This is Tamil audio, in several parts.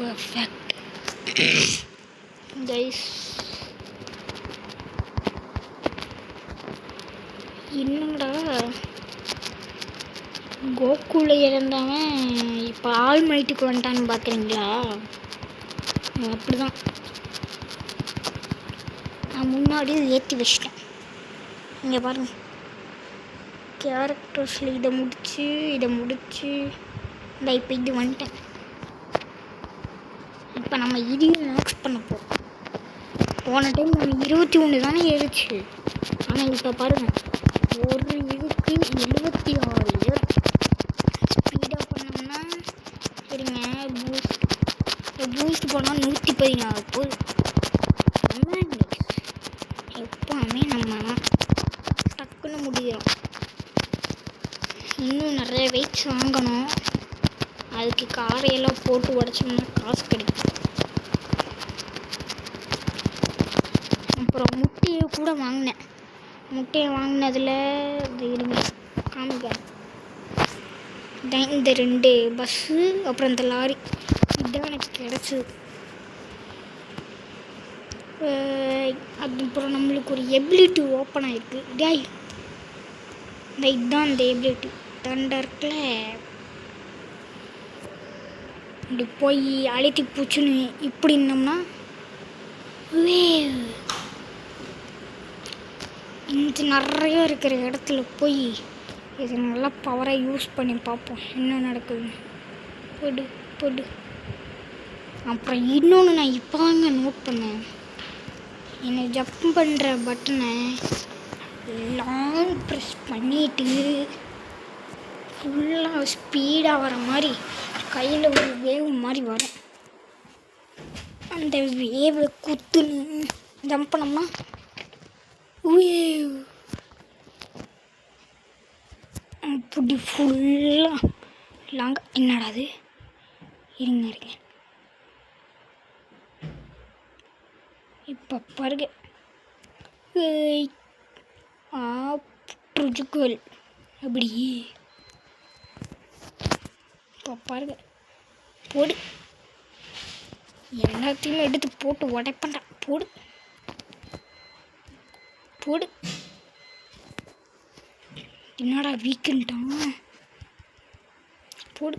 perfect. Guys, என்னடா கோகுல இறந்தவன் இப்போ ஆல்மைட்டுக்கு வந்துட்டான்னு பார்க்குறீங்களா? அப்படிதான். நான் முன்னாடியே ஏற்றி வச்சிட்டேன். இங்கே பாருங்க, கேரக்டர்ஸில் இதை முடித்து இந்த இப்போ இது வந்துட்டேன். இப்போ நம்ம இதையும் மேக்ஸ் பண்ண போகிறோம். போன டைம் நம்ம 21 தானே ஏறிச்சு. ஆனால் இப்போ பாருங்கள், ஒரு இதுக்கு 76 ஸ்பீடாக பண்ணோம்னா சரிங்க. பூஸ்ட் போனால் 116 போகுது. எப்போவுமே நம்ம டக்குன்னு முடிகிறோம். இன்னும் நிறைய வெயிட்ஸ் வாங்கணும். அதுக்கு காரையெல்லாம் போட்டு உடச்சோம்னா காசு கிடைக்கும். அப்புறம் முட்டையை கூட வாங்கினேன். முட்டையை வாங்கினதில் இருங்க காமிக்க. இந்த 2 பஸ்ஸு அப்புறம் இந்த லாரி இதுதான் எனக்கு கிடச்சிது. அதுக்கப்புறம் நம்மளுக்கு ஒரு எபிலிட்டி ஓப்பன் ஆகிருக்கு. டேய், இதுதான் இந்த எபிலிட்டி. தண்டர்க்கில் இப்படி போய் அழுத்தி பூச்சுன்னு இப்படி இருந்தோம்னா இந்த நிறைய இருக்கிற இடத்துல போய் இதை நல்லா பவராக யூஸ் பண்ணி பார்ப்போம் என்ன நடக்குது. போடு. அப்புறம் இன்னொன்று நான் இப்போ தாங்க நோட் பண்ணேன். என்னை ஜம்ப் பண்ணுற பட்டனை லாங் ப்ரெஸ் பண்ணிவிட்டு ஃபுல்லாக ஸ்பீடாக வர மாதிரி கையில் ஒரு வேவ் மாதிரி வரும். அந்த வேவை குத்துன்னு ஜம்ப் பண்ணோம்னா வேவ் அப்படி ஃபுல்லாக லாங்காக. என்னடா அது? இருங்க இப்போ பாருங்க, புரிஞ்சுக்கோள் அப்படி. இப்போ பாருங்க, போடு. எல்லாத்தையுமே எடுத்து போட்டு உடைப்பண்டா. போடு. என்னடா வீக்குன்ட்டான். போடு.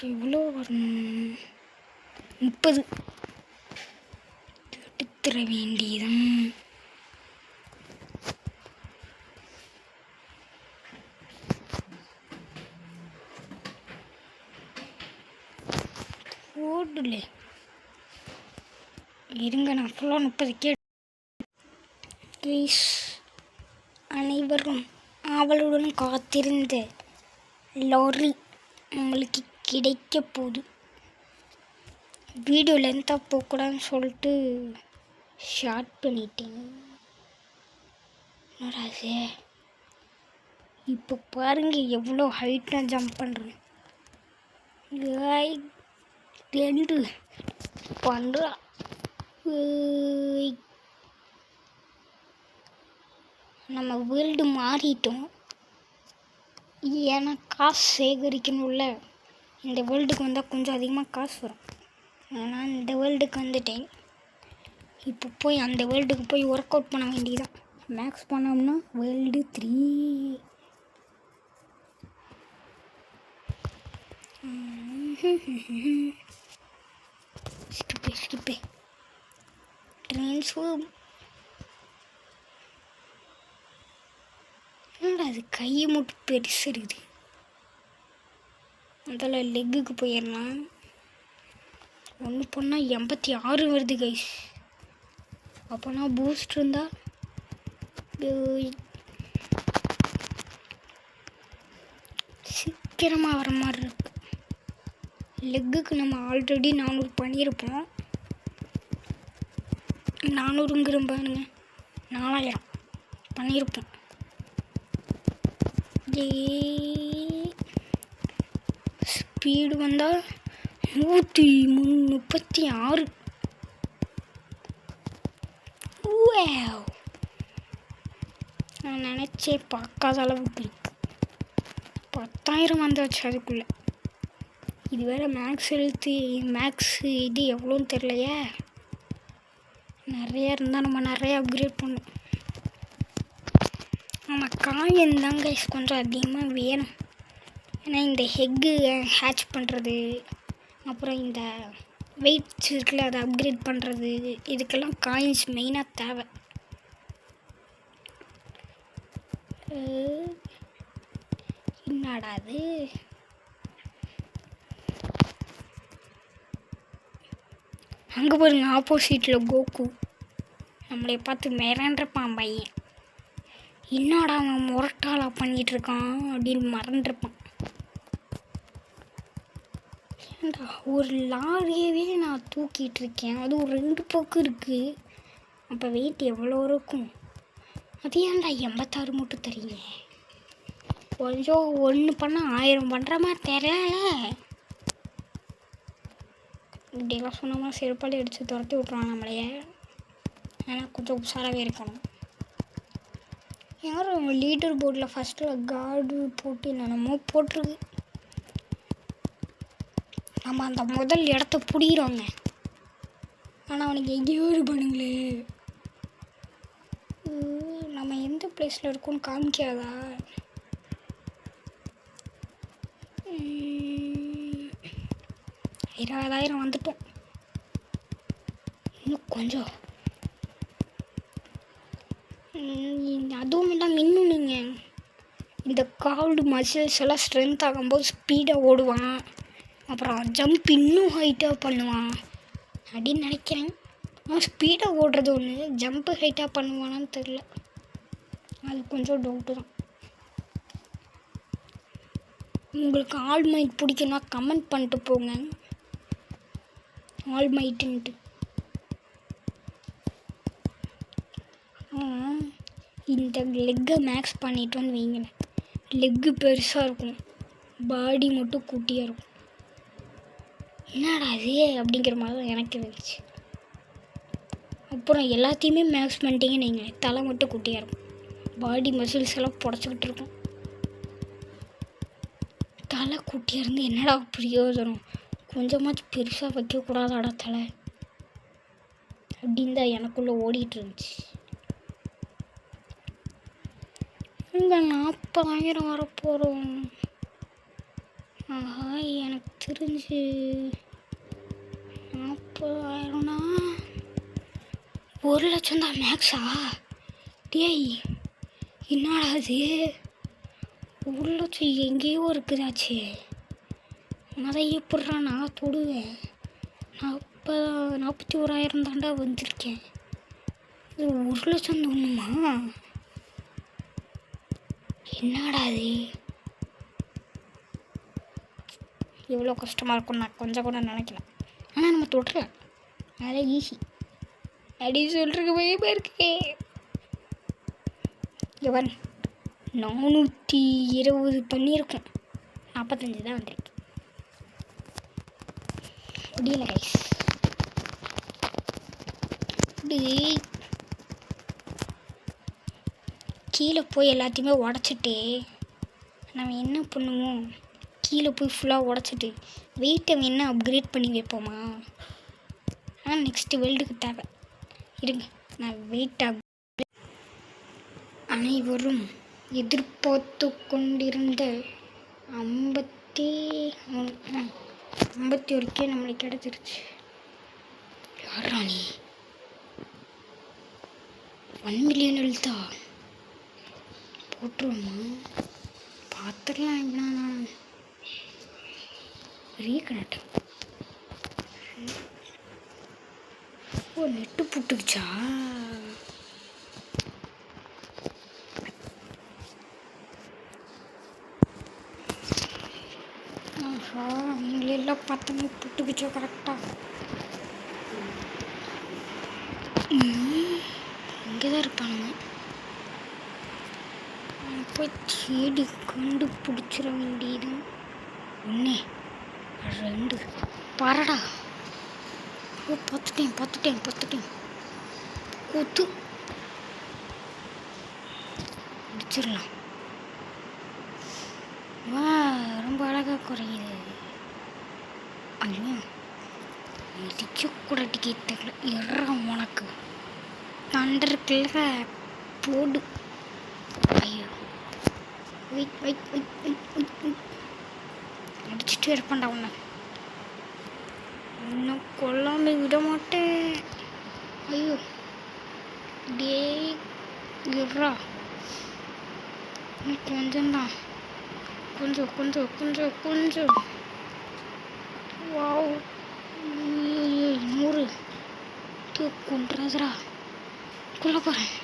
எவ்வளோ வரணும்? 30 எடுத்துட வேண்டியதான். போடல இருங்க, நான் ஃபுல்லாக 30 அனைவரும் ஆவலுடன் காத்திருந்த லாரி நம்மளுக்கு கிடைக்க போகுது. வீடியோ லென்த்தாக போகக்கூடாதுன்னு சொல்லிட்டு ஷார்ட் பண்ணிட்டேன். என்னடாது? இப்போ பாருங்க எவ்வளோ ஹைட்டாக ஜம்ப் பண்ணுறேன். 2 பண்ணுறா. நம்ம வேர்ல்டு மாறிட்டோம். ஏன்னா காசு சேகரிக்கணும்ல. இந்த வேர்ல்டுக்கு வந்தால் கொஞ்சம் அதிகமாக காசு வரும். ஆனால் இந்த வேர்ல்டுக்கு வந்துட்டேன். இப்போ போய் அந்த வேர்ல்டுக்கு போய் ஒர்க் அவுட் பண்ண வேண்டியதான். மேக்ஸ் பண்ணோம்னா வேர்ல்டு 3. ஸ்கிப்பே ட்ரான்ஸ்ஃபார்ம். என்னடா அது கையை மட்டும் பெருசு இருக்குது. அதில் லெக்குக்கு போயிடலாம். ஒன்று பண்ணால் 86 வருது கைஸ். அப்போனா பூஸ்ட் இருந்தால் சீக்கிரமாக வர மாதிரி இருக்கு. லெக்குக்கு நம்ம ஆல்ரெடி 400 பண்ணியிருப்போம். 400ங்கிற பாருங்க, 4000 பண்ணியிருப்போம். ஸ்பீடு வந்தால் 136. நான் நினச்சே பார்க்காத அளவுக்கு இருக்கு. 10,000 வந்துச்சு அதுக்குள்ளே. இது வேறு மேக்ஸ் இது எவ்வளோன்னு தெரிலையே. நிறையா இருந்தால் நம்ம நிறையா அப்கிரேட் பண்ணணும். நம்ம காயின் தாங்க கொஞ்சம் அதிகமாக வேணும். ஏன்னா இந்த ஹெக்கு ஹேட்ச் பண்ணுறது, அப்புறம் இந்த வெயிட்ஸ் இருக்குல்ல அதை அப்கிரேட் பண்ணுறது, இதுக்கெல்லாம் காயின்ஸ் மெயினாக தேவை. என்னடா அது? அங்கே பாருங்க, ஆப்போசிட்டில் கோகு நம்மளை பார்த்து மிரண்டிருப்பான் பையன். என்னடா அவன் முரட்டாளா பண்ணிகிட்ருக்கான் அப்படின்னு மறந்துருப்பான். ஏன்டா ஒரு லாரியவே நான் தூக்கிட்டு இருக்கேன், அது ஒரு 2 பக்கம் இருக்குது. அப்போ வெயிட் எவ்வளோ இருக்கும்? அது ஏன்டா 86 மட்டும் தெரியுங்க. கொஞ்சம் 1 பண்ணால் 1000 பண்ணுற மாதிரி தெரியல. இப்படிலாம் சொன்னோம்னா செருப்பால் அடித்து துரத்தி விட்ருவான் நம்மளையே. ஆனால் கொஞ்சம் உஷாராகவே இருக்கணும். யாரும் அவங்க லீடர் போர்டில் ஃபஸ்ட்டில் கார்டு போட்டு என்னென்னமோ போட்டிருக்கு. நம்ம அந்த முதல் இடத்த பிடிக்கிறோங்க. ஆனால் அவனுக்கு எங்கேயோ இருப்பானுங்களே. நம்ம எந்த பிளேஸில் இருக்கோன்னு காமிக்காதா? 20,000 வந்துட்டோம். இன்னும் கொஞ்சம். அதுவும் இல்லாமல் இன்னும் நீங்கள் இந்த கால்டு மசில்ஸ் எல்லாம் ஸ்ட்ரென்த் ஆகும்போது ஸ்பீடாக ஓடுவான், அப்புறம் ஜம்ப் இன்னும் ஹைட்டாக பண்ணுவான் அப்படின்னு நினைக்கிறேன். அவன் ஸ்பீடாக ஓடுறது ஒன்று, ஜம்ப்பு ஹைட்டாக பண்ணுவானான்னு தெரில. அது கொஞ்சம் டவுட்டு தான். உங்களுக்கு ஆல் மைட் பிடிக்குன்னா கமெண்ட் பண்ணிட்டு போங்க, ஆல் மைட்டுன்ட்டு. இந்த லெக்கை மேக்ஸ் பண்ணிட்டு வந்து வைங்களேன், லெக்கு பெருசாக இருக்கும், பாடி மட்டும் குட்டியாக இருக்கும். என்னடா அது அப்படிங்கிற மாதிரி தான் எனக்கு இருந்துச்சு. அப்புறம் எல்லாத்தையுமே மேக்ஸ் பண்ணிட்டீங்கன்னு வைங்களேன், தலை மட்டும் குட்டியாக இருக்கும், பாடி மசில்ஸ் எல்லாம் புடச்சிக்கிட்டு இருக்கும். தலை குட்டியாக இருந்து என்னடா பிரயோஜனம், கொஞ்சமாச்சும் பெருசாக வைக்கக்கூடாதாடா தலை அப்படின்னு தான் எனக்குள்ளே ஓடிட்டு இருந்துச்சு. இங்கே 40,000 வரப்போகிறோம். ஆஹா, எனக்கு தெரிஞ்சு 40,000னா 1,00,000 தான் மேக்ஸா? டேய் என்னடா அது, 1,00,000 எங்கேயோ இருக்குதாச்சு. அதை எப்பட்றா நான் தொடுவேன்? 41,000 தாண்டா வந்திருக்கேன். இது 1,00,000 ஒன்றுமா? என்னடா அது, எவ்வளோ கஷ்டமாக இருக்கும் நான் கொஞ்சம் கூட நினைக்கல. ஆனால் நம்ம தொட்டுறேன், அதெல்லாம் ஈஸி அப்படின்னு சொல்கிறதுக்கு பயமாக இருக்கே. எவன் 420 பண்ணியிருக்கோம், 45 தான் வந்திருக்கு. முடியல கைஸ். கீழே போய் எல்லாத்தையுமே உடச்சிட்டு நம்ம என்ன பண்ணுவோம், கீழே போய் ஃபுல்லாக உடச்சிட்டு வெயிட்டை வேணால் அப்கிரேட் பண்ணி வைப்போமா? ஆனால் நெக்ஸ்ட்டு வேர்ல்டுக்கு தேவை. இருங்க, நான் வெயிட் அனைவரும் எதிர்பார்த்து கொண்டிருந்த 51 நம்மளுக்கு கிடச்சிருச்சு. யாரா நீ? 1 மில்லியன் எழுத்தா போட்டுருவோமா? பார்த்துக்கலாம். எப்படின்னா நான் ரீகனெக்ட். ஓ, நெட்டு புட்டுக்குச்சா? ஆஹா, அவங்களெல்லாம் பார்த்தோமே புட்டுக்குச்சா கரெக்டாக? இங்கே தான் இருப்பானுங்க. போய் தேடி கண்டுபிடிச்சிட வேண்டியது. 1 2 பாரடா. ஓ, பார்த்துட்டேன். கொத்து அடிச்சிடலாம். வா, ரொம்ப அழகாக குறையுது. ஐயோ, இடிச்சு கூட டிக்கெட் தெரியல. உனக்கு தண்டருக்குள்ள போடு. ஐயோ, wait wait wait wait wait wait அடிச்சுட்டு இருப்பேன்டா உன்னை. இன்னும் கொல்லாம விட மாட்டேன். ஐயோ, டே இருறா, கொஞ்சம்தான், கொஞ்சம் கொஞ்சம் கொஞ்சம் கொஞ்சம். வாவ், 100 கொண்டுறதுரா. கொல்ல போகிறேன்,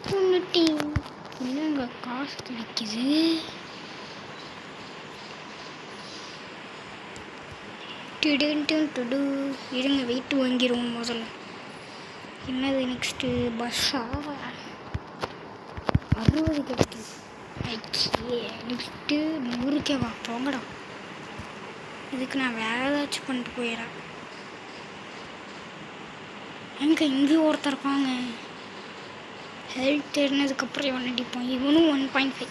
கொண்டுட்டி. என்னங்க காசு கிடைக்குது. இருங்க, வெயிட் வாங்கிடுவோம் முதல்ல. என்னது நெக்ஸ்ட்டு? பஸ்ஸா? 60 கிடைக்குது. நெக்ஸ்ட்டு 100 வா, போங்கடா. இதுக்கு நான் வேறு ஏதாச்சும் பண்ணிட்டு போயிடறேன். இங்கேயும் ஒருத்தர் இருப்பாங்க. ஹெல்த் தேடினதுக்கப்புறம் இவன் அடிப்பான். இவனும் 1.5.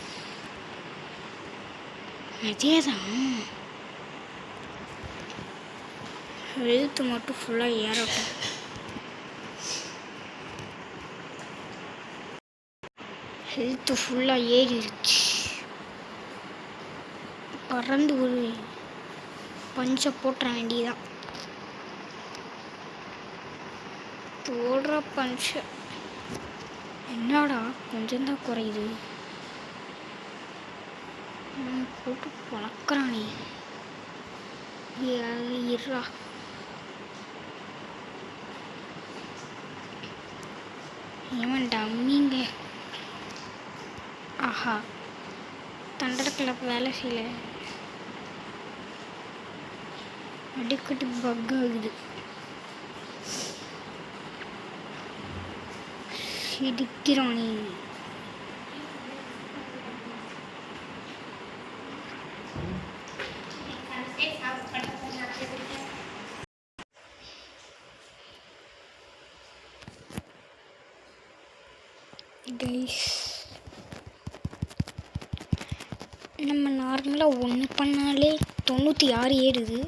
அதே தான், ஹெல்த்து மட்டும் ஃபுல்லாக ஏறட்டும். ஹெல்த்து ஃபுல்லாக ஏறிடுச்சு. பறந்து ஒரு பஞ்சை போட்டுற வேண்டியதான். போடுற பஞ்சை என்னடா கொஞ்சம்தான் குறையுது. போட்டு பழக்கிறானே. இருறா, ஏன் டம்மிங்க. ஆஹா, தண்டர் கிளப் வேலை செய்யல. அடிக்கடி பக் ஆகுது. சிரிக்கிறானே. கைஸ், நம்ம நார்மலாக ஒன்று பண்ணாலே 96 ஏறுது.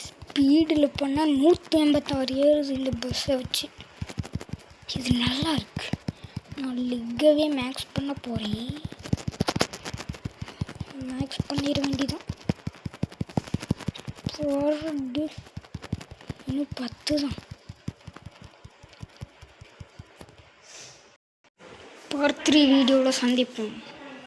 ஸ்பீடில் பண்ணால் 186 ஏறுது இந்த பஸ்ஸை வச்சு. இது நல்லா இருக்கு. நான் லிக்கவே மேக்ஸ் பண்ண போகிறேன். மேக்ஸ் பண்ணிட வேண்டியதான். போடுறது இன்னும் 10 தான். பார்ட் 3 வீடியோவில் சந்திப்போம்.